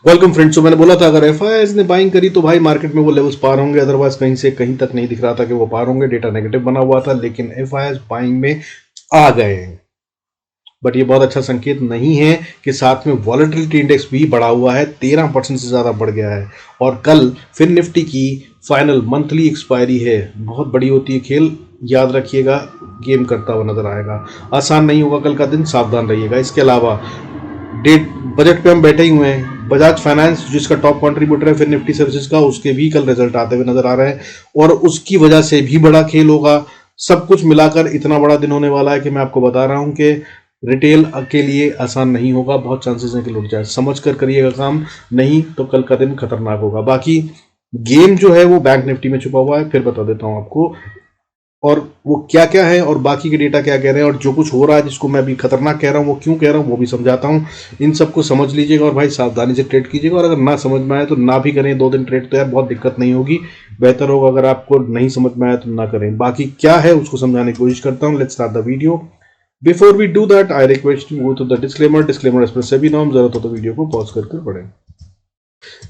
Welcome friends. तो मैंने बोला था अगर एफआईआईज ने बाइंग करी तो भाई मार्केट में वो लेवल्स पार होंगे, अदरवाइज कहीं से कहीं तक नहीं दिख रहा था कि वो पार होंगे। डेटा नेगेटिव बना हुआ था, लेकिन एफआईआईज बाइंग में आ गए हैं। बट ये बहुत अच्छा संकेत नहीं है कि साथ में वॉलेटिलिटी इंडेक्स भी बढ़ा हुआ है, 13% से ज़्यादा बढ़ गया है। और कल फिर निफ्टी की फाइनल मंथली एक्सपायरी है, बहुत बड़ी होती है खेल, याद रखिएगा। गेम करता हुआ नजर आएगा, आसान नहीं होगा कल का दिन, सावधान रहिएगा। इसके अलावा डेट बजट पे हम बैठे ही हुए हैं। बजाज फाइनेंस जिसका टॉप कंट्रीब्यूटर है फिर निफ्टी सर्विसेज का, उसके भी कल रिजल्ट आते हुए नजर आ रहे हैं और उसकी वजह से भी बड़ा खेल होगा। सब कुछ मिलाकर इतना बड़ा दिन होने वाला है कि मैं आपको बता रहा हूं कि रिटेल के लिए आसान नहीं होगा, बहुत चांसेस हैं कि लुट जाए। समझ कर करिएगा काम, नहीं तो कल का दिन खतरनाक होगा। बाकी गेम जो है वो बैंक निफ्टी में छुपा हुआ है, फिर बता देता हूं आपको और वो क्या क्या है और बाकी के डेटा क्या कह रहे हैं और जो कुछ हो रहा है जिसको मैं अभी खतरनाक कह रहा हूँ वो क्यों कह रहा हूँ वो भी समझाता हूँ। इन सबको समझ लीजिएगा और भाई सावधानी से ट्रेड कीजिएगा, और अगर ना समझ में आए तो ना भी करें 2 दिन ट्रेड, तो यार बहुत दिक्कत नहीं होगी, बेहतर होगा। अगर आपको नहीं समझ में आया तो ना करें। बाकी क्या है उसको समझाने की कोशिश करता हूँ। Let's start the video. Before we do that I request you go to the disclaimer express सभी नाम, जरूरत हो तो वीडियो को पॉज करके पढ़ें।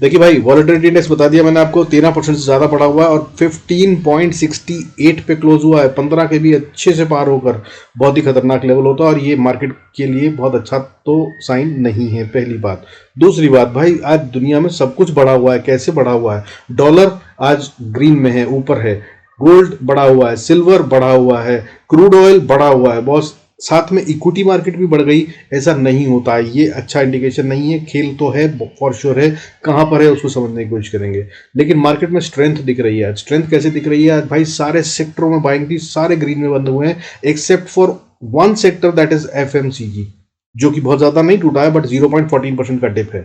देखिए भाई, वॉलेटिलिटी इंडेक्स बता दिया मैंने आपको, 13% से ज्यादा पड़ा हुआ है और 15.68 पे क्लोज हुआ है। 15 के भी अच्छे से पार होकर बहुत ही खतरनाक लेवल होता है और ये मार्केट के लिए बहुत अच्छा तो साइन नहीं है, पहली बात। दूसरी बात भाई, आज दुनिया में सब कुछ बढ़ा हुआ है। कैसे बढ़ा हुआ है? डॉलर आज ग्रीन में है, ऊपर है। गोल्ड बढ़ा हुआ है, सिल्वर बढ़ा हुआ है, क्रूड ऑयल बढ़ा हुआ है बॉस, साथ में इक्विटी मार्केट भी बढ़ गई। ऐसा नहीं होता है, ये अच्छा इंडिकेशन नहीं है। खेल तो है, फॉर श्योर है, कहां पर है उसको समझने की कोशिश करेंगे। लेकिन मार्केट में स्ट्रेंथ दिख रही है। स्ट्रेंथ कैसे दिख रही है? आज भाई सारे सेक्टरों में बाइंग थी, सारे ग्रीन में बंद हुए हैं except for one sector, that is FMCG, जो कि बहुत ज्यादा नहीं टूटा है बट 0.14% का डिप है।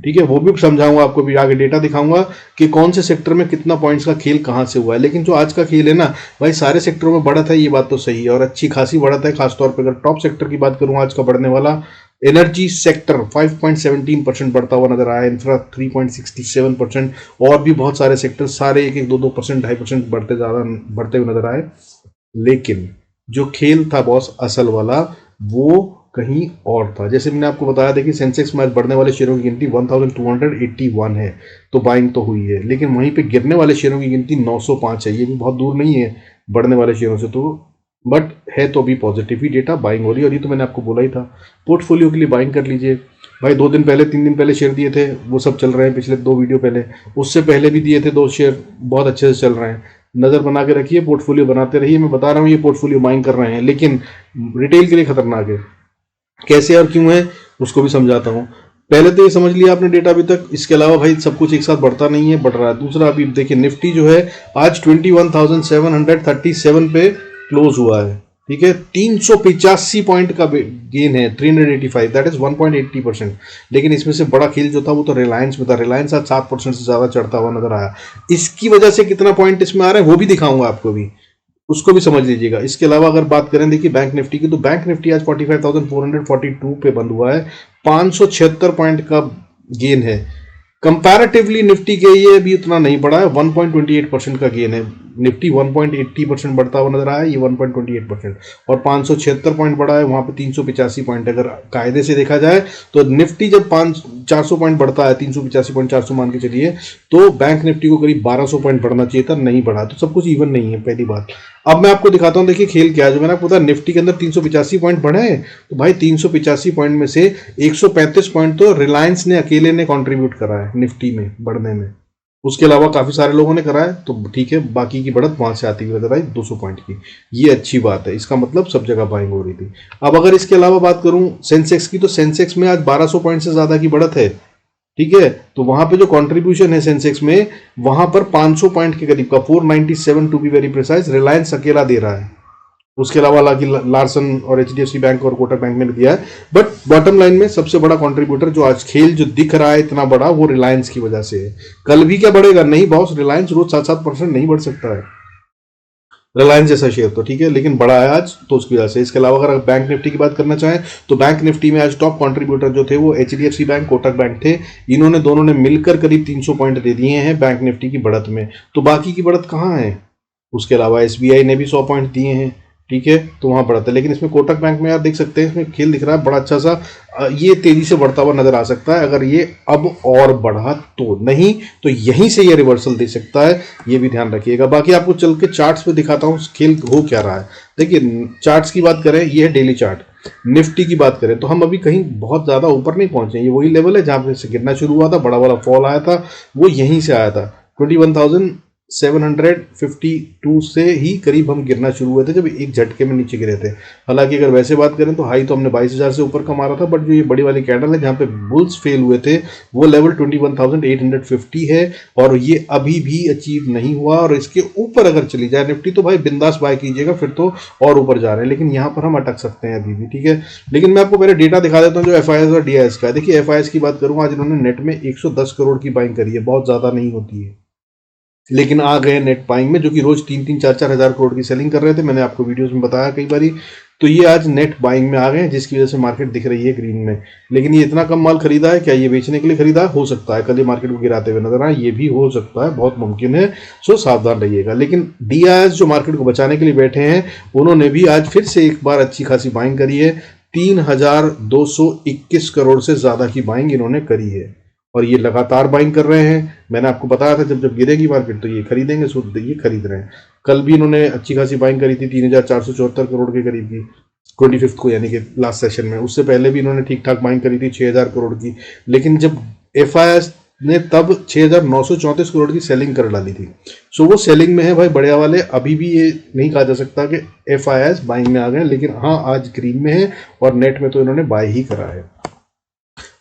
ठीक है, वो भी समझाऊंगा आपको, भी आगे डेटा दिखाऊंगा कि कौन से सेक्टर में कितना पॉइंट्स का खेल कहां से हुआ है। लेकिन जो आज का खेल है ना भाई, सारे सेक्टरों में बढ़त है, ये बात तो सही है और अच्छी खासी बढ़त है। खासतौर पर अगर टॉप सेक्टर की बात करूं आज का बढ़ने वाला, एनर्जी सेक्टर 5.17% बढ़ता हुआ नजर आया, इंफ्रा 3.67%, और भी बहुत सारे सेक्टर सारे 1-1, 2-2%, 2.5% बढ़ते हुए नजर आए। लेकिन जो खेल था बॉस असल वाला, वो कहीं और था। जैसे मैंने आपको बताया, देखिए सेंसेक्स में आज बढ़ने वाले शेयरों की गिनती 1281 है, तो बाइंग तो हुई है। लेकिन वहीं पे गिरने वाले शेयरों की गिनती 905 है, ये भी बहुत दूर नहीं है बढ़ने वाले शेयरों से, तो बट है तो भी पॉजिटिव ही डेटा, बाइंग हो रही है। और ये तो मैंने आपको बोला ही था, पोर्टफोलियो के लिए बाइंग कर लीजिए भाई। 2 दिन पहले 3 दिन पहले शेयर दिए थे, वो सब चल रहे हैं। पिछले 2 वीडियो पहले, उससे पहले भी दिए थे 2 शेयर, बहुत अच्छे से चल रहे हैं। नज़र बना के रखिए, पोर्टफोलियो बनाते रहिए। मैं बता रहा हूँ ये पोर्टफोलियो बाइंग कर रहे हैं, लेकिन रिटेल के लिए खतरनाक है। कैसे और क्यों है उसको भी समझाता हूँ। पहले तो ये समझ लिया आपने डेटा अभी तक। इसके अलावा भाई सब कुछ एक साथ बढ़ता नहीं है, बढ़ रहा है। दूसरा, अभी देखिए निफ्टी जो है आज 21,737 पे क्लोज हुआ है। ठीक है, 385 पॉइंट का गेन है, 385, दैट इज 1.80%। लेकिन इसमें से बड़ा खेल जो था वो तो रिलायंस में था। रिलायंस आज 7% से ज्यादा चढ़ता हुआ नजर आया। इसकी वजह से कितना पॉइंट इसमें आ रहा है वो भी दिखाऊंगा आपको भी, उसको भी समझ लीजिएगा। इसके अलावा अगर बात करें देखिए बैंक निफ्टी की, तो बैंक निफ्टी आज 45,442 पे बंद हुआ है, 576 पॉइंट का गेन है। कंपैरेटिवली निफ्टी के ये भी उतना नहीं बढ़ा है, 1.28% का गेन है। निफ्टी 1.80% बढ़ता हुआ नजर आया, ये 1.28%, और 576 पॉइंट बढ़ा है, वहां पे 385 पॉइंट। अगर कायदे से देखा जाए तो निफ्टी जब 400 पॉइंट बढ़ता है, 385 पॉइंट 400 मान के चलिए, तो बैंक निफ्टी को करीब 1200 पॉइंट बढ़ना चाहिए था, नहीं बढ़ा। तो सब कुछ इवन नहीं है, पहली बात। अब मैं आपको दिखाता हूं, देखिए खेल क्या है। जो मैंने आपको बताया निफ्टी के अंदर 385 पॉइंट बढ़े हैं, तो भाई 385 पॉइंट में से 135 पॉइंट तो रिलायंस ने अकेले ने कंट्रीब्यूट करा है निफ्टी में बढ़ने में। उसके अलावा काफी सारे लोगों ने करा है, तो ठीक है, बाकी की बढ़त वहां से आती हुई नजर आई 200 पॉइंट की। ये अच्छी बात है, इसका मतलब सब जगह बाइंग हो रही थी। अब अगर इसके अलावा बात करूं सेंसेक्स की, तो सेंसेक्स में आज 1200 पॉइंट से ज्यादा की बढ़त है। ठीक है, तो वहां पे जो कंट्रीब्यूशन है सेंसेक्स में, वहां पर 500 पॉइंट के करीब का, 497 to be very precise, Reliance अकेला दे रहा है। उसके अलावा हालांकि लार्सन और एचडीएफसी बैंक और कोटक बैंक ने भी दिया है, बट बॉटम लाइन में सबसे बड़ा कंट्रीब्यूटर जो आज खेल जो दिख रहा है इतना बड़ा, वो रिलायंस की वजह से है। कल भी क्या बढ़ेगा? नहीं बॉस, रिलायंस रोज 7-7% नहीं बढ़ सकता है, रिलायंस जैसा शेयर तो। ठीक है, लेकिन बड़ा है आज, तो उसकी वजह से। इसके अलावा अगर बैंक निफ्टी की बात करना चाहें, तो बैंक निफ्टी में आज टॉप कंट्रीब्यूटर जो थे वो एचडीएफसी बैंक, कोटक बैंक थे। इन्होंने दोनों ने मिलकर करीब 300 पॉइंट दे दिए हैं बैंक निफ्टी की बढ़त में। तो बाकी की बढ़त कहाँ है? उसके अलावा एसबीआई ने भी 100 पॉइंट दिए हैं। ठीक है, तो वहां बढ़ता है। लेकिन इसमें कोटक बैंक में यार देख सकते हैं, इसमें खेल दिख रहा है बड़ा अच्छा सा, ये तेजी से बढ़ता हुआ नजर आ सकता है। अगर ये अब और बढ़ा तो, नहीं तो यहीं से ये रिवर्सल दे सकता है, ये भी ध्यान रखिएगा। बाकी आपको चल के चार्ट्स पे दिखाता हूँ खेल हो क्या रहा है। देखिए चार्ट्स की बात करें, ये है डेली चार्ट। निफ्टी की बात करें तो हम अभी कहीं बहुत ज्यादा ऊपर नहीं पहुंचे, ये वही लेवल है जहां पे से गिरना शुरू हुआ था, बड़ा वाला फॉल आया था, वो यहीं से आया था। 21,752 से ही करीब हम गिरना शुरू हुए थे, जब एक झटके में नीचे गिरे थे। हालांकि अगर वैसे बात करें तो हाई तो हमने 22,000 से ऊपर का मारा था, बट जो ये बड़ी वाली कैंडल है जहां पे बुल्स फेल हुए थे, वो लेवल 21,850 है, और ये अभी भी अचीव नहीं हुआ। और इसके ऊपर अगर चली जाए निफ्टी तो भाई बिंदास बाय कीजिएगा, फिर तो और ऊपर जा रहे हैं, लेकिन यहाँ पर हम अटक सकते हैं अभी भी, ठीक है। लेकिन मैं आपको मेरे डेटा दिखा देता हूँ जो FIS और DIS का है। देखिए FIS की बात करूँ, आज इन्होंने नेट में 110 करोड़ की बाइंग करी है, बहुत ज्यादा नहीं होती है, लेकिन आ गए नेट बाइंग में, जो कि रोज 3-3, 4-4 हजार करोड़ की सेलिंग कर रहे थे, मैंने आपको वीडियोस में बताया कई बारी। तो ये आज नेट बाइंग में आ गए हैं, जिसकी वजह से मार्केट दिख रही है ग्रीन में। लेकिन ये इतना कम माल खरीदा है, क्या ये बेचने के लिए खरीदा है? हो सकता है कल ये मार्केट को गिराते हुए नजर आए, ये भी हो सकता है, बहुत मुमकिन है, सो सावधान रहिएगा। लेकिन DIS जो मार्केट को बचाने के लिए बैठे हैं, उन्होंने भी आज फिर से एक बार अच्छी खासी बाइंग करी है। 3,221 करोड़ से ज्यादा की बाइंग इन्होंने करी है, और ये लगातार बाइंग कर रहे हैं। मैंने आपको बताया था जब जब गिरेगी मार्केट तो ये खरीदेंगे, सो ये खरीद रहे हैं। कल भी इन्होंने अच्छी खासी बाइंग करी थी, 3,474 करोड़ के करीब की, 25 को, यानी कि लास्ट सेशन में। उससे पहले भी इन्होंने ठीक ठाक बाइंग करी थी 6,000 करोड़ की, लेकिन जब FIS ने तब 6,934 करोड़ की सेलिंग कर डाली थी। सो वो सेलिंग में है भाई बढ़िया वाले। अभी भी ये नहीं कहा जा सकता कि FIS बाइंग में आ गए, लेकिन हाँ आज ग्रीन में है, और नेट में तो इन्होंने बाय ही करा है।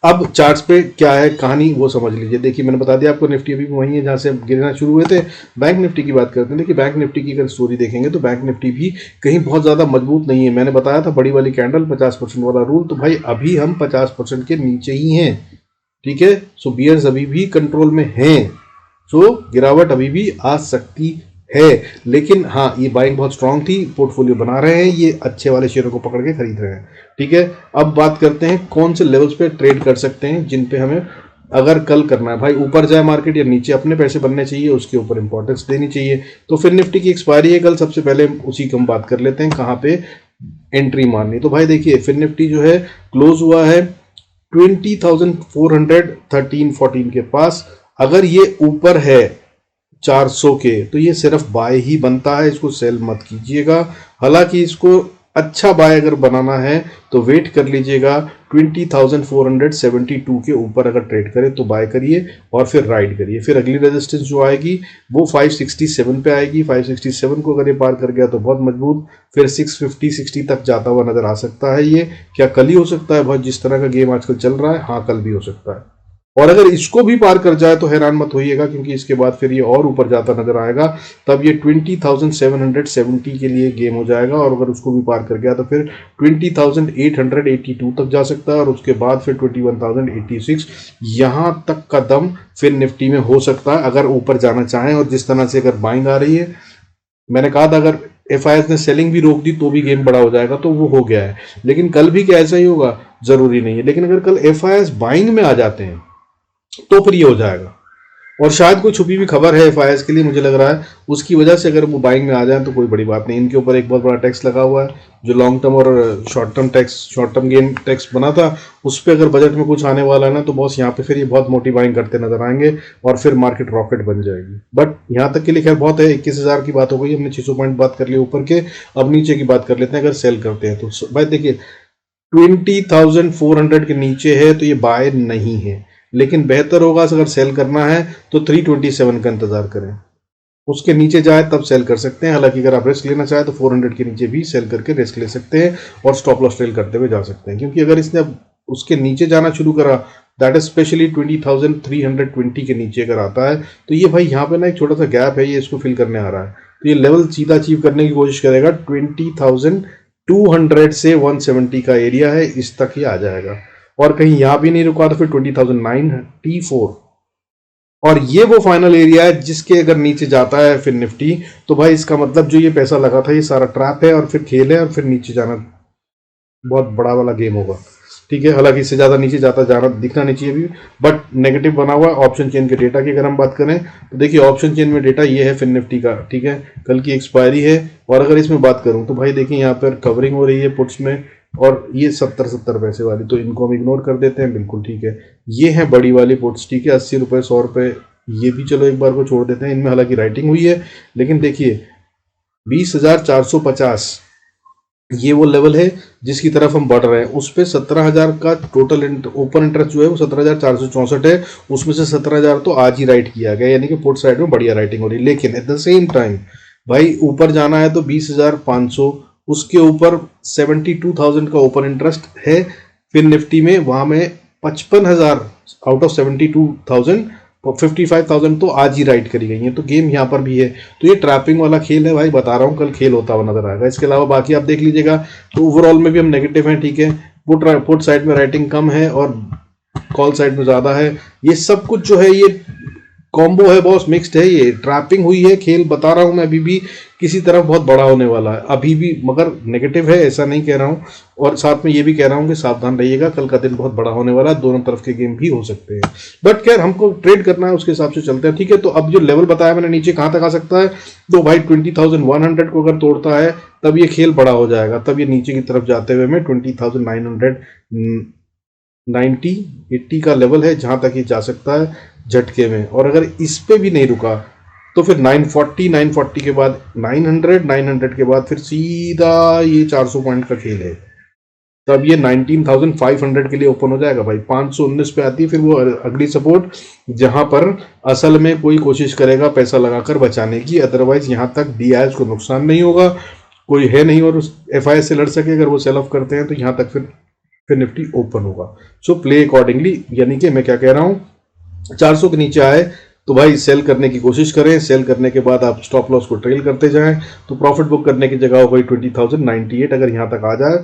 अब चार्ट्स पे क्या है कहानी वो समझ लीजिए। देखिए मैंने बता दिया आपको, निफ्टी अभी वहीं है जहां से गिरना शुरू हुए थे। बैंक निफ्टी की बात करते हैं। देखिए बैंक निफ्टी की अगर स्टोरी देखेंगे तो बैंक निफ्टी भी कहीं बहुत ज़्यादा मजबूत नहीं है। मैंने बताया था बड़ी वाली कैंडल 50% वाला रूल, तो भाई अभी हम 50% के नीचे ही हैं, ठीक है। सो बियर्स अभी भी कंट्रोल में हैं, सो गिरावट अभी भी आ सकती है। लेकिन हाँ ये बाइंग बहुत स्ट्रांग थी, पोर्टफोलियो बना रहे हैं, ये अच्छे वाले शेयरों को पकड़ के खरीद रहे हैं, ठीक है। अब बात करते हैं कौन से लेवल्स पे ट्रेड कर सकते हैं, जिन पे हमें अगर कल करना है। भाई ऊपर जाए मार्केट या नीचे अपने पैसे बनने चाहिए, उसके ऊपर इंपॉर्टेंस देनी चाहिए। तो फिर निफ्टी की एक्सपायरी है कल, सबसे पहले उसी की हम बात कर लेते हैं, कहाँ पे एंट्री मारनी। तो भाई देखिए फिर निफ्टी जो है क्लोज हुआ है 20,413-14 के पास। अगर ये ऊपर है 400 के तो ये सिर्फ बाय ही बनता है, इसको सेल मत कीजिएगा। हालांकि इसको अच्छा बाय अगर बनाना है तो वेट कर लीजिएगा, 20,472 के ऊपर अगर ट्रेड करे तो बाय करिए, और फिर राइड करिए। फिर अगली रेजिस्टेंस जो आएगी वो 567 पे आएगी। 567 को अगर ये पार कर गया तो बहुत मजबूत, फिर 650-60 तक जाता हुआ नजर आ सकता है। ये क्या कल ही हो सकता है? बहुत जिस तरह का गेम आजकल चल रहा है, हाँ कल भी हो सकता है। और अगर इसको भी पार कर जाए तो हैरान मत होइएगा, क्योंकि इसके बाद फिर ये और ऊपर जाता नजर आएगा, तब ये 20,770 के लिए गेम हो जाएगा। और अगर उसको भी पार कर गया तो फिर 20,882 तक जा सकता है, और उसके बाद फिर 21,086 यहाँ तक का दम फिर निफ्टी में हो सकता है अगर ऊपर जाना चाहें। और जिस तरह से अगर बाइंग आ रही है, मैंने कहा था अगर FIS ने सेलिंग भी रोक दी तो भी गेम बड़ा हो जाएगा, तो वो हो गया है। लेकिन कल भी क्या ऐसा ही होगा? जरूरी नहीं है। लेकिन अगर कल FIS बाइंग में आ जाते हैं तो फिर ये हो जाएगा। और शायद कोई छुपी हुई खबर है FIS के लिए, मुझे लग रहा है उसकी वजह से अगर वो बाइंग में आ जाए तो कोई बड़ी बात नहीं। इनके ऊपर एक बहुत बड़ा टैक्स लगा हुआ है, जो लॉन्ग टर्म और short term tax, short term gain tax बना था, उस पर अगर बजट में कुछ आने वाला है ना, तो बॉस यहाँ पे फिर ये बहुत मोटी बाइंग करते नजर आएंगे, और फिर मार्केट रॉकेट बन जाएगी। बट यहाँ तक के लिए खैर बहुत है, 21,000 की बात हो गई, हमने 600 पॉइंट बात कर लिया ऊपर के। अब नीचे की बात कर लेते हैं। अगर सेल करते हैं तो भाई देखिए 20,400 के नीचे है तो ये बाय नहीं है, लेकिन बेहतर होगा अगर सेल करना है तो 327 का इंतजार करें, उसके नीचे जाए तब सेल कर सकते हैं। हालांकि अगर आप रिस्क लेना चाहें तो 400 के नीचे भी सेल करके रिस्क ले सकते हैं, और स्टॉप लॉस ट्रेल करते हुए जा सकते हैं। क्योंकि अगर इसने अब उसके नीचे जाना शुरू करा, दैट इज स्पेशली 20,320 के नीचे अगर आता है, तो ये भाई यहाँ पे ना एक छोटा सा गैप है, ये इसको फिल करने आ रहा है, तो ये लेवल सीधा अचीव करने की कोशिश करेगा। 20,200 से 170 का एरिया है, इस तक ही आ जाएगा। और कहीं यहां भी नहीं रुका तो फिर 20,994, और ये वो फाइनल एरिया है जिसके अगर नीचे जाता है फिर निफ्टी, तो भाई इसका मतलब जो ये पैसा लगा था ये सारा ट्रैप है, और फिर खेल है, और फिर नीचे जाना बहुत बड़ा वाला गेम होगा। ठीक है, हालांकि इससे ज़्यादा नीचे जाता जाना दिखना नहीं चाहिए अभी, बट नेगेटिव बना हुआ है। ऑप्शन चेन के डेटा की अगर हम बात करें तो देखिए ऑप्शन चेन में डेटा ये है फिन निफ्टी का, ठीक है, कल की एक्सपायरी है। और अगर इसमें बात करूं तो भाई देखिए यहाँ पर कवरिंग हो रही है पुट्स में, और ये 70 पैसे वाली, तो इनको हम इग्नोर कर देते हैं, बिल्कुल ठीक है। ये है बड़ी वाली पुट्स, ठीक है, 80 रुपये 100 रुपये, ये भी चलो एक बार को छोड़ देते हैं, इनमें हालांकि राइटिंग हुई है, लेकिन देखिए 20,450 ये वो लेवल है जिसकी तरफ हम बढ़ रहे हैं। उस पर 17,000 का टोटल ओपन इंटरेस्ट जो है वो 17,464 है, उसमें से 17,000 तो आज ही राइट किया गया, यानी कि पुट साइड में बढ़िया राइटिंग हो रही है। लेकिन एट द सेम टाइम भाई ऊपर जाना है तो 20,500, उसके ऊपर 72,000 का ओपन इंटरेस्ट है फिर निफ्टी में, वहां में 55,000 आउट ऑफ 72,000 55,000 तो आज ही राइट करी गई है। तो गेम यहाँ पर भी है, तो ये ट्रैपिंग वाला खेल है भाई, बता रहा हूँ, कल खेल होता हुआ नजर आएगा। इसके अलावा बाकी आप देख लीजिएगा तो ओवरऑल में भी हम नेगेटिव हैं, ठीक है, पुट साइड में राइटिंग कम है और कॉल साइड में ज्यादा है। ये सब कुछ जो है ये कॉम्बो है बॉस, मिक्स्ड है, ये ट्रैपिंग हुई है खेल, बता रहा हूं मैं, अभी भी किसी तरफ बहुत बड़ा होने वाला है अभी भी, मगर नेगेटिव है ऐसा नहीं कह रहा हूं। और साथ में ये भी कह रहा हूं कि सावधान रहिएगा, कल का दिन बहुत बड़ा होने वाला है, दोनों तरफ के गेम भी हो सकते हैं। बट खैर हमको ट्रेड करना है, उसके हिसाब से चलते हैं, ठीक है। तो अब जो लेवल बताया मैंने नीचे कहां तक आ सकता है, तो भाई 20,100 को अगर तोड़ता है तब ये खेल बड़ा हो जाएगा, तब ये नीचे की तरफ जाते हुए में 20,990 80 का लेवल है जहां तक ये जा सकता है झटके में। और अगर इस पे भी नहीं रुका तो फिर 940 के बाद 900 के बाद फिर सीधा ये 400 पॉइंट का खेल है, तब ये 19,500 के लिए ओपन हो जाएगा भाई। 519 पे आती है फिर वो अगली सपोर्ट, जहां पर असल में कोई कोशिश करेगा पैसा लगाकर बचाने की, अदरवाइज यहां तक DIs को नुकसान नहीं होगा, कोई है नहीं और FIS से लड़ सके। अगर वो सेल ऑफ करते हैं तो यहां तक फिर निफ्टी ओपन होगा। सो प्ले अकॉर्डिंगली, यानी कि मैं क्या कह रहा हूं, 400 के नीचे आए तो भाई सेल करने की कोशिश करें, सेल करने के बाद आप स्टॉप लॉस को ट्रेल करते जाएं, तो प्रॉफिट बुक करने की जगह हो गई 20,098। अगर यहां तक आ जाए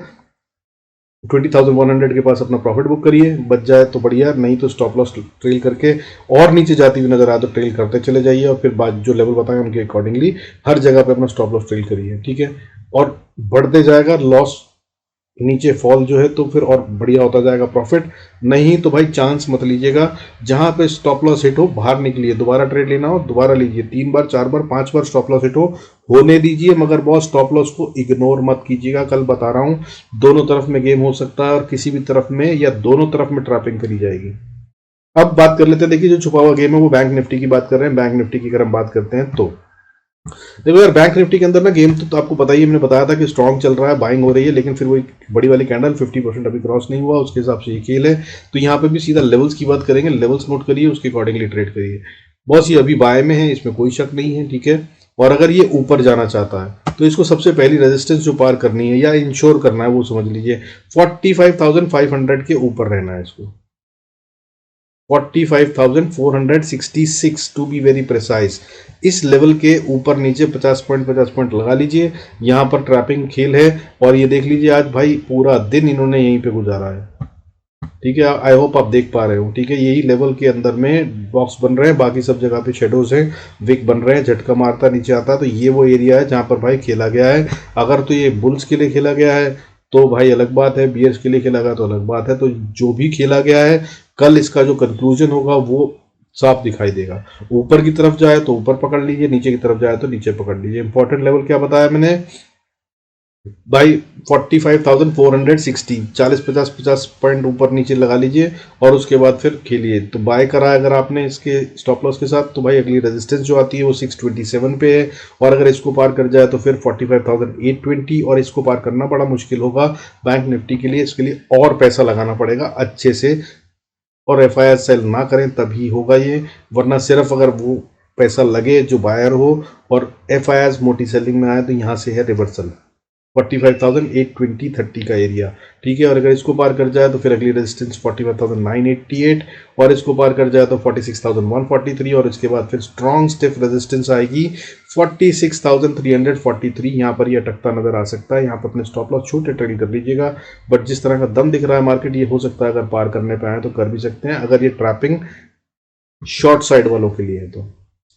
20,100 के पास अपना प्रॉफिट बुक करिए, बच जाए तो बढ़िया, नहीं तो स्टॉप लॉस ट्रेल करके और नीचे जाती हुई नजर आए तो ट्रेल करते चले जाइए, और फिर बाद जो लेवल बताएं उनके अकॉर्डिंगली हर जगह पे अपना स्टॉप लॉस ट्रेल करिए, ठीक है। और बढ़ते जाएगा लॉस, नीचे फॉल जो है तो फिर और बढ़िया होता जाएगा प्रॉफिट। नहीं तो भाई चांस मत लीजिएगा, जहां पे स्टॉप लॉस हिट हो बाहर निकलिए, दोबारा ट्रेड लेना हो दोबारा लीजिए, 3 बार 4 बार 5 बार स्टॉप लॉस हिट हो होने दीजिए, मगर बहुत स्टॉप लॉस को इग्नोर मत कीजिएगा। कल बता रहा हूं दोनों तरफ में गेम हो सकता है और किसी भी तरफ में या दोनों तरफ में ट्रैपिंग करी जाएगी। अब बात कर लेते हैं, देखिए जो छुपा हुआ गेम है वो बैंक निफ्टी की बात कर रहे हैं। बैंक निफ्टी की अगर हम बात करते हैं तो देखो यार, बैंक निफ्टी के अंदर ना गेम तो आपको पता ही है, मैंने बताया था कि स्ट्रॉन्ग चल रहा है, बाइंग हो रही है, लेकिन फिर वो एक बड़ी वाली कैंडल 50% अभी क्रॉस नहीं हुआ, उसके हिसाब से ये खेल है। तो यहाँ पे भी सीधा लेवल्स की बात करेंगे, लेवल्स नोट करिए, उसके अकॉर्डिंगली ट्रेड करिए। बॉस ये अभी बाय में है, इसमें कोई शक नहीं है, ठीक है। और अगर ये ऊपर जाना चाहता है तो इसको सबसे पहली रेजिस्टेंस जो पार करनी है या इंश्योर करना है वो समझ लीजिए 45,500 के ऊपर रहना है इसको, 45,466 टू बी वेरी प्रिसाइज। इस लेवल के ऊपर नीचे 50 पॉइंट लगा लीजिए, यहां पर ट्रैपिंग खेल है। और ये देख लीजिए आज भाई पूरा दिन इन्होंने यहीं पे गुजारा है, ठीक है। आई होप आप देख पा रहे हो, ठीक है। यही लेवल के अंदर में बॉक्स बन रहे हैं, बाकी सब जगह पे शेडोज हैं, विक बन रहे हैं, झटका मारता नीचे आता है। तो ये वो एरिया है जहां पर भाई खेला गया है। अगर तो ये बुल्स के लिए खेला गया है तो भाई अलग बात है, बियर्स के लिए खेला गया तो अलग बात है। तो जो भी खेला गया है कल इसका जो कंक्लूजन होगा वो साफ दिखाई देगा। ऊपर की तरफ जाए तो ऊपर पकड़ लीजिए, नीचे की तरफ जाए तो नीचे पकड़ लीजिए। इंपॉर्टेंट लेवल क्या बताया मैंने भाई, 45,460, 40-50 पॉइंट ऊपर नीचे लगा लीजिए और उसके बाद फिर खेलिए। तो बाय करा अगर आपने इसके स्टॉप लॉस के साथ तो भाई अगली रेजिस्टेंस जो आती है वो 627 पे है, और अगर इसको पार कर जाए तो फिर 45,820, और इसको पार करना बड़ा मुश्किल होगा बैंक निफ्टी के लिए। इसके लिए और पैसा लगाना पड़ेगा अच्छे से, और FIS सेल ना करें तभी होगा ये, वरना सिर्फ अगर वो पैसा लगे जो बायर हो और FIS मोटी सेलिंग में आए तो यहाँ से है रिवर्सल 45,820-30 का एरिया, ठीक है। और अगर इसको पार कर जाए तो फिर अगली रेजिस्टेंस 45,988, और इसको पार कर जाए तो 46,143, और इसके बाद फिर स्ट्रॉन्ग स्टिफ रेजिस्टेंस आएगी 46,343। यहाँ पर ये अटकता नजर आ सकता है, यहाँ पर अपने स्टॉप लॉस छोटे ट्रेड कर लीजिएगा। बट जिस तरह का दम दिख रहा है मार्केट, ये हो सकता है अगर पार करने पे आए तो कर भी सकते हैं, अगर ये ट्रैपिंग शॉर्ट साइड वालों के लिए है तो।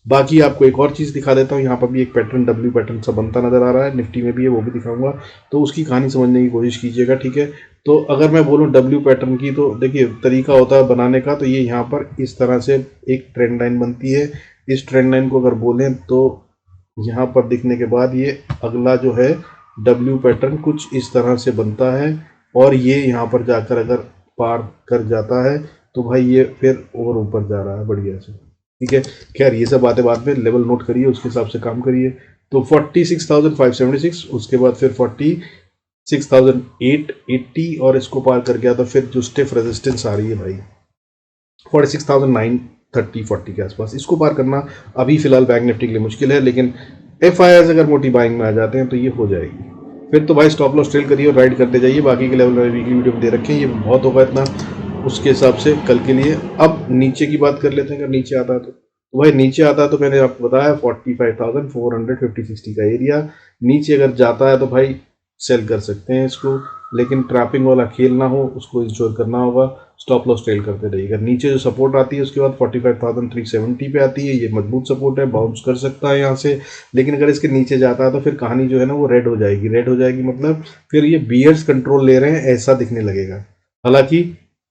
बाकी आपको एक और चीज़ दिखा देता हूँ, यहाँ पर भी एक पैटर्न डब्ल्यू पैटर्न सा बनता नजर आ रहा है, निफ्टी में भी है, वो भी दिखाऊंगा, तो उसकी कहानी समझने की कोशिश कीजिएगा, ठीक है। तो अगर मैं बोलूँ डब्ल्यू पैटर्न की, तो देखिए तरीका होता है बनाने का, तो ये यहाँ पर इस तरह से एक ट्रेंड लाइन बनती है। इस ट्रेंड लाइन को अगर बोलें तो यहाँ पर दिखने के बाद ये अगला जो है डब्ल्यू पैटर्न कुछ इस तरह से बनता है, और ये यहाँ पर जाकर अगर पार कर जाता है तो भाई ये फिर और ऊपर जा रहा है बढ़िया से, ठीक है। खैर ये सब बातें बाद में, लेवल नोट करिए, उसके हिसाब से काम करिए। तो 46,576, उसके बाद फिर 46,880, और इसको पार कर गया तो फिर जो स्टिफ रेजिस्टेंस आ रही है भाई 46,930-40 के आसपास, इसको पार करना अभी फिलहाल बैंक निफ्टी के लिए मुश्किल है, लेकिन एफआईआर अगर मोटी बाइंग में आ जाते हैं तो ये हो जाएगी। फिर तो भाई स्टॉप लॉस ट्रेल करिए और राइड करते जाइए, बाकी के लेवल में वीकली वीडियो में दे रखे हैं, ये बहुत होगा इतना, उसके हिसाब से कल के लिए। अब नीचे की बात कर लेते हैं, अगर नीचे आता है तो भाई नीचे आता है तो मैंने आपको बताया 45,450-60 का एरिया, नीचे अगर जाता है तो भाई सेल कर सकते हैं इसको, लेकिन ट्रैपिंग वाला खेल ना हो, उसको इंश्योर करना होगा, स्टॉप लॉस ट्रेल करते रहिएगा। नीचे जो सपोर्ट आती है उसके बाद 45,370 पे आती है, ये मजबूत सपोर्ट है, बाउंस कर सकता है यहाँ से, लेकिन अगर इसके नीचे जाता है तो फिर कहानी जो है ना वो रेड हो जाएगी। रेड हो जाएगी मतलब फिर ये बियर्स कंट्रोल ले रहे हैं ऐसा दिखने लगेगा। हालांकि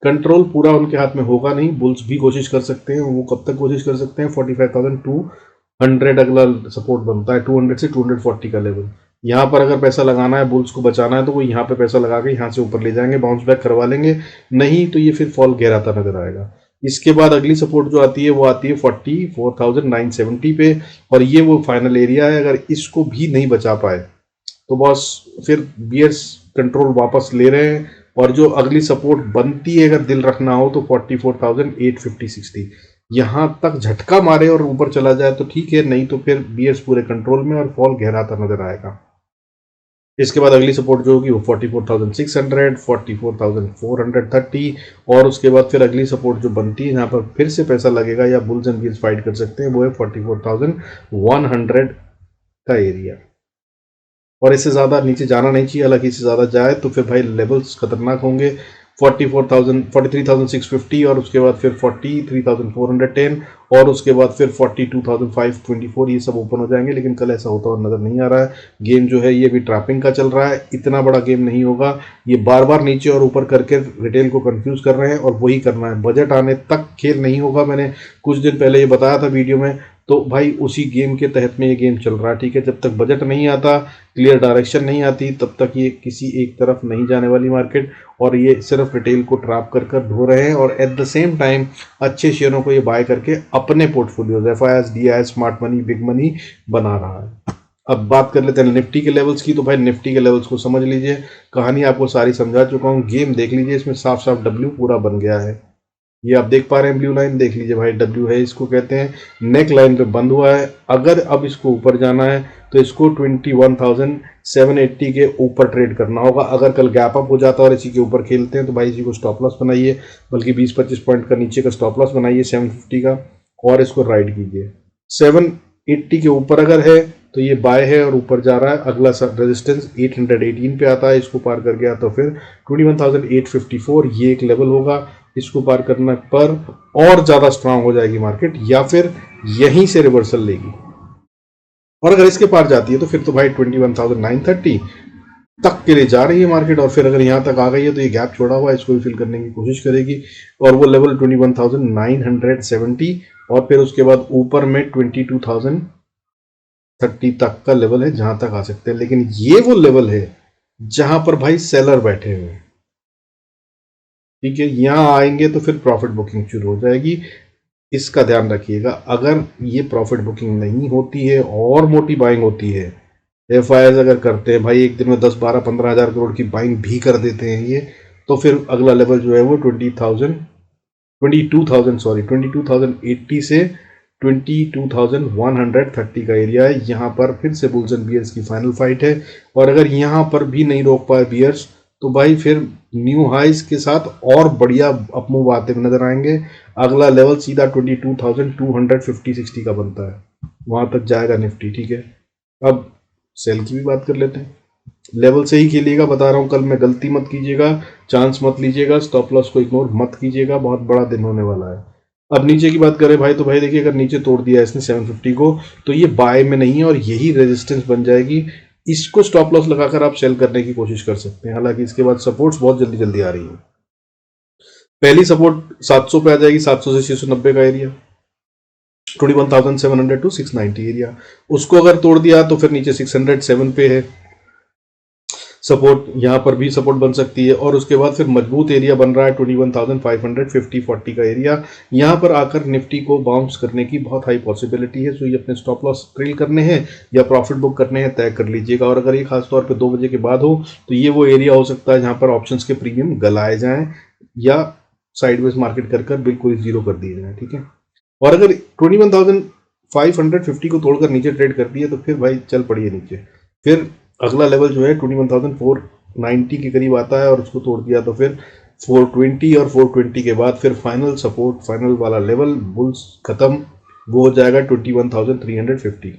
कंट्रोल पूरा उनके हाथ में होगा नहीं, बुल्स भी कोशिश कर सकते हैं, वो कब तक कोशिश कर सकते हैं, 45,200 अगला सपोर्ट बनता है, 200 से 240 का लेवल। यहाँ पर अगर पैसा लगाना है, बुल्स को बचाना है, तो वो यहाँ पे पैसा लगा के यहाँ से ऊपर ले जाएंगे, बाउंस बैक करवा लेंगे, नहीं तो ये फिर फॉल गहराता नजर आएगा। इसके बाद अगली सपोर्ट जो आती है वो आती है 44,970 पे, और ये वो फाइनल एरिया है। अगर इसको भी नहीं बचा पाए तो बस फिर बियर्स कंट्रोल वापस ले रहे हैं, और जो अगली सपोर्ट बनती है अगर दिल रखना हो तो 44,850-60 यहाँ तक झटका मारे और ऊपर चला जाए तो ठीक है, नहीं तो फिर बियर्स पूरे कंट्रोल में और फॉल गहराता नजर आएगा। इसके बाद अगली सपोर्ट जो होगी वो 44,600, 44,430, और उसके बाद फिर अगली सपोर्ट जो बनती है जहाँ पर फिर से पैसा लगेगा या बुल्स एंड बियर्स फाइट कर सकते हैं, वो है 44,100 का एरिया, और इससे ज़्यादा नीचे जाना नहीं चाहिए। हालांकि इससे ज़्यादा जाए तो फिर भाई लेवल्स खतरनाक होंगे, 43,650, और उसके बाद फिर 43,410, और उसके बाद फिर 42,524, ये सब ओपन हो जाएंगे। लेकिन कल ऐसा होता हुआ नज़र नहीं आ रहा है। गेम जो है ये भी ट्रैपिंग का चल रहा है, इतना बड़ा गेम नहीं होगा, ये बार बार नीचे और ऊपर करके रिटेल को कंफ्यूज कर रहे हैं, और वही करना है, बजट आने तक खेल नहीं होगा। मैंने कुछ दिन पहले ये बताया था वीडियो में, तो भाई उसी गेम के तहत में ये गेम चल रहा है, ठीक है। जब तक बजट नहीं आता, क्लियर डायरेक्शन नहीं आती, तब तक ये किसी एक तरफ नहीं जाने वाली मार्केट, और ये सिर्फ रिटेल को ट्रैप कर कर ढो रहे हैं, और एट द सेम टाइम अच्छे शेयरों को ये बाय करके अपने portfolios FIIs, DIIs, smart money, big money बना रहा है। अब बात कर लेते हैं निफ्टी के लेवल्स की। तो भाई निफ्टी के लेवल्स को समझ लीजिए, कहानी आपको सारी समझा चुका हूँ, गेम देख लीजिए, इसमें साफ साफ डब्ल्यू पूरा बन गया है। ये आप देख पा रहे हैं ब्लू लाइन, देख लीजिए भाई डब्ल्यू है, इसको कहते हैं। नेक लाइन पे बंद हुआ है, अगर अब इसको ऊपर जाना है तो इसको 21,780 के ऊपर ट्रेड करना होगा। अगर कल गैप अप हो जाता है और इसी के ऊपर खेलते हैं तो भाई इसी को स्टॉप लॉस बनाइए, बल्कि 20-25 पॉइंट का नीचे का स्टॉप लॉस बनाइए 750 का, और इसको राइड कीजिए। 780 के ऊपर अगर है तो ये बाय है और ऊपर जा रहा है। अगला रेजिस्टेंस 818 पे आता है, इसको पार कर गया तो फिर 21,854 ये एक लेवल होगा, इसको पार करने पर और ज्यादा स्ट्रांग हो जाएगी मार्केट, या फिर यहीं से रिवर्सल लेगी, और अगर इसके पार जाती है तो फिर तो भाई 21,930 तक के लिए जा रही है मार्केट, और फिर अगर यहाँ तक आ गई है तो ये गैप छोड़ा हुआ है, इसको भी फिल करने की कोशिश करेगी, और वो लेवल 21,970, और फिर उसके बाद ऊपर में 22,030 तक का लेवल है जहां तक आ सकते हैं। लेकिन ये वो लेवल है जहां पर भाई सेलर बैठे हुए हैं, ठीक है। यहां आएंगे तो फिर प्रॉफिट बुकिंग शुरू हो जाएगी, इसका ध्यान रखिएगा। अगर ये प्रॉफिट बुकिंग नहीं होती है और मोटी बाइंग होती है, एफआईआईएस अगर करते हैं भाई एक दिन में 10, 12, 15 हज़ार करोड़ की बाइंग भी कर देते हैं ये, तो फिर अगला लेवल जो है वो 22,080 से 22,130 का एरिया है। यहाँ पर फिर से बुल्स एंड बियर्स की फाइनल फाइट है, और अगर यहाँ पर भी नहीं रोक पाए बियर्स तो भाई फिर न्यू हाइस के साथ और बढ़िया अपमूव आते हुए नजर आएंगे। अगला लेवल सीधा 22,250-60 का बनता है, वहां तक जाएगा निफ्टी, ठीक है। अब सेल की भी बात कर लेते हैं। लेवल से ही खेलिएगा, बता रहा हूँ, कल में गलती मत कीजिएगा, चांस मत लीजिएगा, स्टॉप लॉस को इग्नोर मत कीजिएगा, बहुत बड़ा दिन होने वाला है। अब नीचे की बात करें भाई, तो भाई देखिए अगर नीचे तोड़ दिया इसने 750 को, तो ये बाय में नहीं है और यही रेजिस्टेंस बन जाएगी। इसको स्टॉप लॉस लगाकर आप सेल करने की कोशिश कर सकते हैं। हालांकि इसके बाद सपोर्ट्स बहुत जल्दी जल्दी आ रही है। पहली सपोर्ट 700 पे आ जाएगी, 700 से 690 का एरिया, 21,700 टू 690 एरिया। उसको अगर तोड़ दिया तो फिर नीचे 607 पे है सपोर्ट, यहाँ पर भी सपोर्ट बन सकती है। और उसके बाद फिर मजबूत एरिया बन रहा है 21,550 का एरिया। यहाँ पर आकर निफ्टी को बाउंस करने की बहुत हाई पॉसिबिलिटी है। सो ये अपने स्टॉप लॉस ट्रेल करने हैं या प्रॉफिट बुक करने हैं, तय कर लीजिएगा। और अगर ये खासतौर पर 2 बजे के बाद हो तो ये वो एरिया हो सकता है जहाँ पर ऑप्शंस के प्रीमियम गलाए जाएं या साइडवेज मार्केट कर बिल्कुल जीरो कर दिए जाए, ठीक है। और अगर 21,550 को तोड़कर नीचे ट्रेड कर दिए तो फिर भाई चल पड़िए नीचे। फिर अगला लेवल जो है 21,490 के करीब आता है और उसको तोड़ दिया तो फिर 420 और 420 के बाद फिर फाइनल सपोर्ट, फाइनल वाला लेवल बुल्स खत्म, वो हो जाएगा 21,350।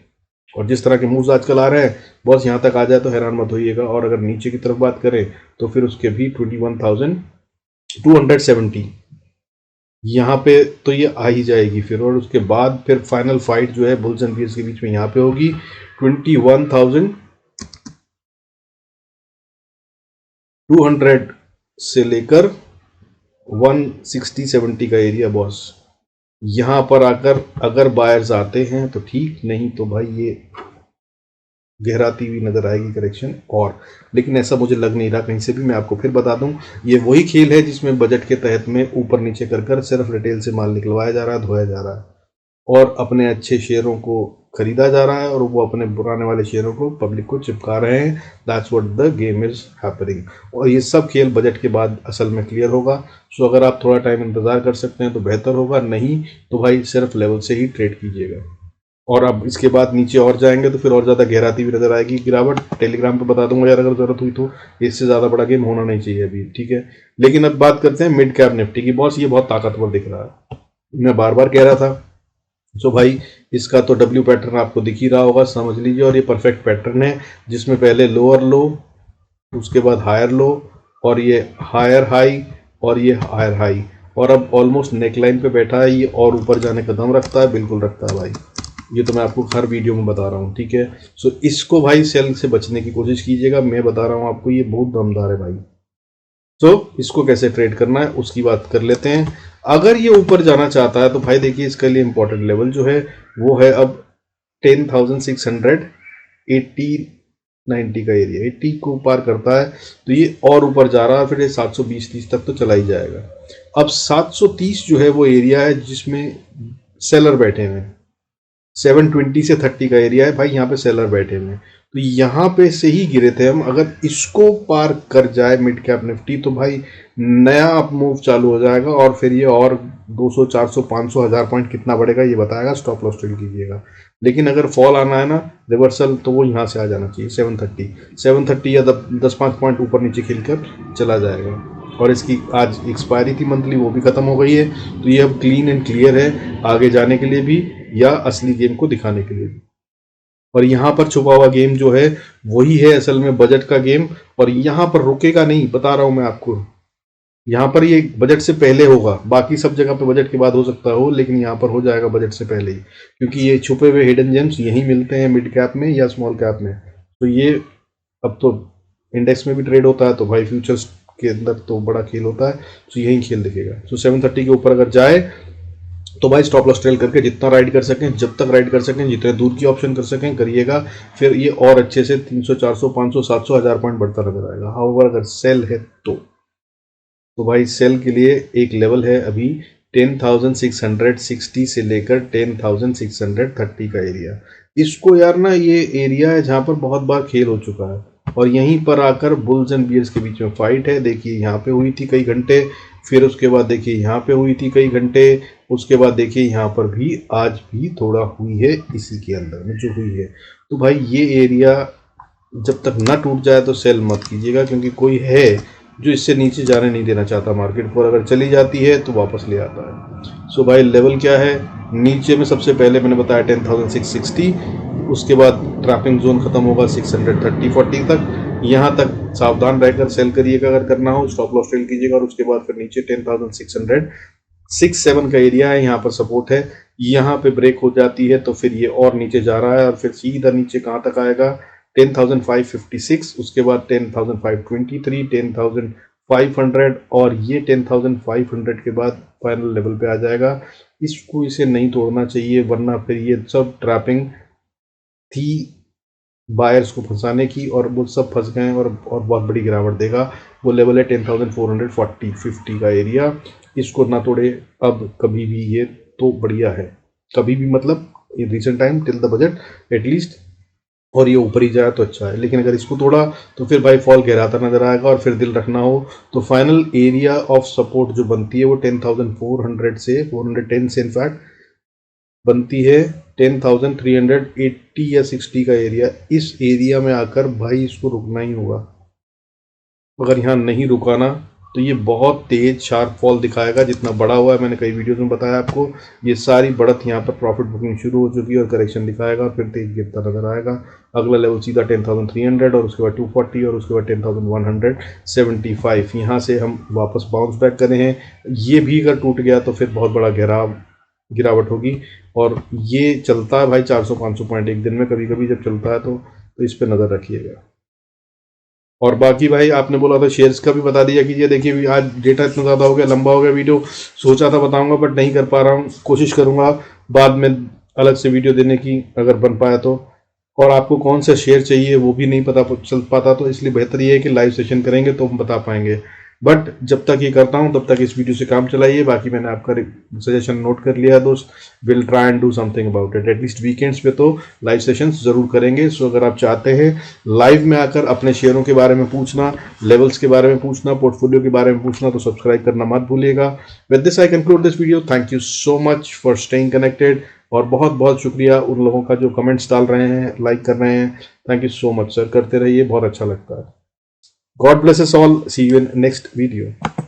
और जिस तरह के मूव्स आजकल आ रहे हैं बॉस, यहाँ तक आ जाए तो हैरान मत होइएगा। और अगर नीचे की तरफ बात करें तो फिर उसके भी 21,270 यहाँ पे तो ये आ ही जाएगी फिर। और उसके बाद फिर फाइनल फाइट जो है बुल्स एंड बियर्स के बीच में यहाँ पे होगी 21,200 से लेकर 160-70 का एरिया बॉस। यहाँ पर आकर अगर बायर्स आते हैं तो ठीक, नहीं तो भाई ये गहराती हुई नजर आएगी करेक्शन। और लेकिन ऐसा मुझे लग नहीं रहा कहीं से भी। मैं आपको फिर बता दूं, ये वही खेल है जिसमें बजट के तहत में ऊपर नीचे कर सिर्फ रिटेल से माल निकलवाया जा रहा है, धोया जा रहा है और अपने अच्छे शेयरों को खरीदा जा रहा है और वो अपने पुराने वाले शेयरों को पब्लिक को चिपका रहे हैं। That's what the game is happening. और ये सब खेल बजट के बाद असल में क्लियर होगा। सो अगर आप थोड़ा टाइम इंतजार कर सकते हैं तो बेहतर होगा, नहीं तो भाई सिर्फ लेवल से ही ट्रेड कीजिएगा। और अब इसके बाद नीचे और जाएंगे तो फिर और ज़्यादा गहराती भी नजर आएगी गिरावट। टेलीग्राम पे बता दूंगा यार अगर जरूरत हुई तो। इससे ज़्यादा बड़ा गेम होना नहीं चाहिए अभी, ठीक है। लेकिन अब बात करते हैं मिड कैप निफ्टी की। बॉस ये बहुत ताकतवर दिख रहा है, मैं बार बार कह रहा था। सो भाई इसका तो डब्ल्यू पैटर्न आपको दिख ही रहा होगा, समझ लीजिए। और ये परफेक्ट पैटर्न है जिसमें पहले लोअर लो, उसके बाद हायर लो, और ये हायर हाई, और ये हायर हाई, और अब ऑलमोस्ट नेकलाइन पे बैठा है ये। और ऊपर जाने का दम रखता है, बिल्कुल रखता है भाई। ये तो मैं आपको हर वीडियो में बता रहा हूँ, ठीक है। सो इसको भाई सेल से बचने की कोशिश कीजिएगा। मैं बता रहा हूँ आपको, ये बहुत दमदार है भाई। तो इसको कैसे ट्रेड करना है उसकी बात कर लेते हैं। अगर ये ऊपर जाना चाहता है तो भाई देखिए इसके लिए इंपॉर्टेंट लेवल जो है वो है अब 10,680-90 का एरिया। 80 को पार करता है तो ये और ऊपर जा रहा है, फिर ये 720-30 तक तो चला ही जाएगा। अब 730 जो है वो एरिया है जिसमें सेलर बैठे हुए हैं। 720 से 30 का एरिया है भाई, यहाँ पे सेलर बैठे हुए हैं। तो यहाँ पे से ही गिरे थे हम। अगर इसको पार कर जाए मिड कैप निफ्टी तो भाई नया अप मूव चालू हो जाएगा और फिर ये और 200, 400, 500, 1000 पॉइंट कितना बढ़ेगा ये बताएगा। स्टॉप लॉस ट्रेड कीजिएगा। लेकिन अगर फॉल आना है ना रिवर्सल, तो वो यहाँ से आ जाना चाहिए 730 या 10-5 पॉइंट ऊपर नीचे खिलकर चला जाएगा। और इसकी आज एक्सपायरी थी मंथली, वो भी खत्म हो गई है। तो ये अब क्लीन एंड क्लियर है आगे जाने के लिए भी या असली गेम को दिखाने के लिए भी। और यहाँ पर छुपा हुआ गेम जो है वही है असल में बजट का गेम। और यहाँ पर रुकेगा नहीं, बता रहा हूं मैं आपको। यहाँ पर ये बजट से पहले होगा, बाकी सब जगह पे बजट के बाद हो सकता हो, लेकिन यहाँ पर हो जाएगा बजट से पहले ही। क्योंकि ये छुपे हुए हिडन जेम्स यही मिलते हैं मिड कैप में या स्मॉल कैप में। तो ये अब तो इंडेक्स में भी ट्रेड होता है, तो भाई फ्यूचर्स के अंदर तो बड़ा खेल होता है। तो यही खेल दिखेगा। तो 730 के ऊपर अगर जाए तो भाई स्टॉप लॉस ट्रेल करके जितना राइड कर सकें, जब तक राइड कर सकें, जितने दूर की ऑप्शन कर सकें करिएगा। फिर ये और अच्छे से 300, 400, 500, 700, 1000 पॉइंट बढ़ता नजर आएगा। हाउएवर अगर सेल है तो भाई सेल के लिए एक लेवल है अभी 10,660 से लेकर 10,630 का एरिया। इसको यार ना, ये एरिया है जहां पर बहुत बार खेल हो चुका है और यहीं पर आकर बुल्स एंड बियर्स के बीच में फाइट है। देखिए यहाँ पे हुई थी कई घंटे, फिर उसके बाद देखिए यहाँ पे हुई थी कई घंटे, उसके बाद देखिए यहाँ पर भी आज भी थोड़ा हुई है इसी के अंदर में जो हुई है। तो भाई ये एरिया जब तक ना टूट जाए तो सेल मत कीजिएगा, क्योंकि कोई है जो इससे नीचे जाने नहीं देना चाहता मार्केट पर। अगर चली जाती है तो वापस ले आता है। सो भाई लेवल क्या है नीचे में, सबसे पहले मैंने बताया 10,660, उसके बाद ट्रैपिंग जोन खत्म होगा 630-40 तक। यहाँ तक सावधान रहकर सेल करिएगा अगर करना हो, स्टॉप लॉस ट्रेल कीजिएगा। और उसके बाद फिर नीचे 10,600 6-7 का एरिया है, यहाँ पर सपोर्ट है, यहाँ पे ब्रेक हो जाती है तो फिर ये और नीचे जा रहा है और फिर सीधा नीचे कहाँ तक आएगा 10,556, उसके बाद 10,523, 10,500 और ये 10,500 के बाद फाइनल लेवल पे आ जाएगा। इसको इसे नहीं तोड़ना चाहिए वरना फिर ये सब ट्रैपिंग थी बायर्स को फंसाने की और वो सब फंस गए और बहुत बड़ी गिरावट देगा। वो लेवल है 10,440-50 का एरिया, इसको ना तोड़े अब कभी भी, ये तो बढ़िया है कभी भी, मतलब in recent time till the budget at least, और ये ऊपर ही जाए तो अच्छा है। लेकिन अगर इसको तोड़ा तो फिर भाई फॉल गहराता नजर आएगा और फिर दिल रखना हो तो फाइनल एरिया ऑफ सपोर्ट जो बनती है वो 10,400 से 410 से इनफैक्ट बनती है 10,380 या 60 का एरिया। इस एरिया में आकर भाई इसको रुकना ही होगा, अगर यहाँ नहीं रुकाना तो ये बहुत तेज शार्प फॉल दिखाएगा। जितना बड़ा हुआ है मैंने कई वीडियोस में बताया आपको, ये सारी बढ़त यहाँ पर प्रॉफिट बुकिंग शुरू हो चुकी है और करेक्शन दिखाएगा और फिर तेज गिरता नजर आएगा। अगला लेवल सीधा 10,300 और उसके बाद 240 और उसके बाद 10,175। यहाँ से हम वापस बाउंस बैक करे हैं, ये भी अगर टूट गया तो फिर बहुत बड़ा गिरावट होगी और ये चलता है भाई 400-500 पॉइंट एक दिन में कभी कभी जब चलता है तो इस पे नज़र रखिएगा। और बाकी भाई आपने बोला था शेयर्स का भी बता दिया कीजिए। देखिए आज डेटा इतना ज़्यादा हो गया, लंबा हो गया वीडियो, सोचा था बताऊंगा बट नहीं कर पा रहा हूँ, कोशिश करूंगा बाद में अलग से वीडियो देने की अगर बन पाया तो। और आपको कौन सा शेयर चाहिए वो भी नहीं पता चल पाता, तो इसलिए बेहतर ये है कि लाइव सेशन करेंगे तो हम बता पाएंगे। बट जब तक ये करता हूँ तब तक इस वीडियो से काम चलाइए। बाकी मैंने आपका सजेशन नोट कर लिया दोस्त, will try and do something about it. At least weekends पे तो लाइव सेशंस जरूर करेंगे। सो अगर आप चाहते हैं लाइव में आकर अपने शेयरों के बारे में पूछना, लेवल्स के बारे में पूछना, पोर्टफोलियो के बारे में पूछना, तो सब्सक्राइब करना मत भूलिएगा। With this I conclude this video. Thank you so much for staying connected और बहुत बहुत शुक्रिया उन लोगों का जो कमेंट्स डाल रहे हैं, लाइक कर रहे हैं। Thank you so much sir, करते रहिए, बहुत अच्छा लगता है। God bless us all. See you in next video.